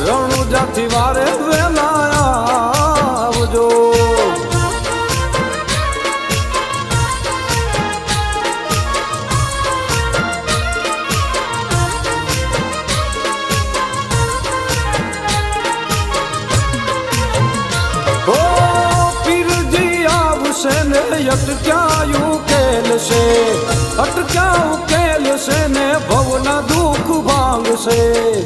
રણુજાથી વારે વેલા આવજો. અટક્યા ઉકેલશે, અટક્યા ઉકેલશે ને ભવના દુઃખ ભાંગશે.